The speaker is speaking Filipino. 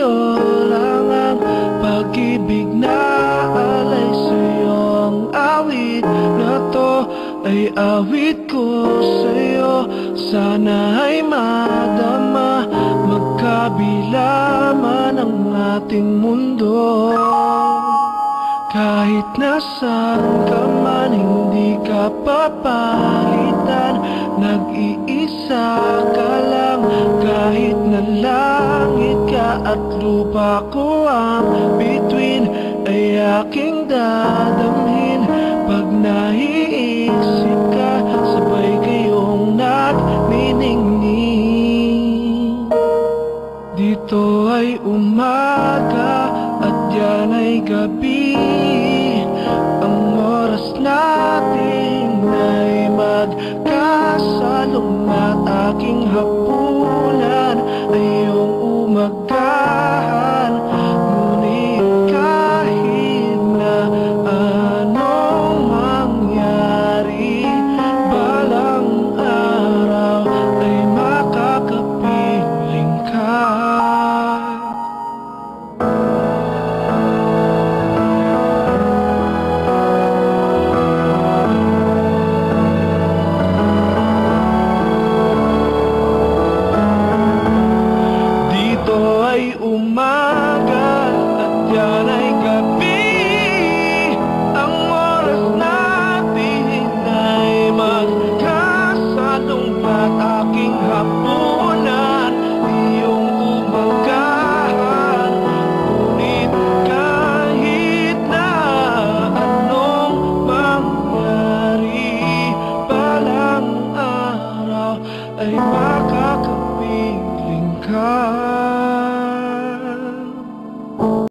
sa'yo lang ang pag-ibig na alay sa'yo. Ang awit na to ay awit ko sa'yo. Sana ay madama, magkabila man ang ating mundo. Kahit nasaan ka man, hindi ka papalitan. Nag-iisa ka lang, kahit na langit ka at lupa ko ang bituin, ay aking dadamhin. Pag naiisip ka, sabay kayong nagniningning. Dito ay umaga at yan ay gabi. Ang oras natin ay magkasalong at aking hapunan ay iyong umagahan. Ngunit kahit na anong mangyari, balang araw ay makakapiling ka. Umaga at yan ay gabi. Ang oras natin ay magkasalong at aking hapunan iyong umagahan. Ngunit kahit na anong mangyari, balang araw ay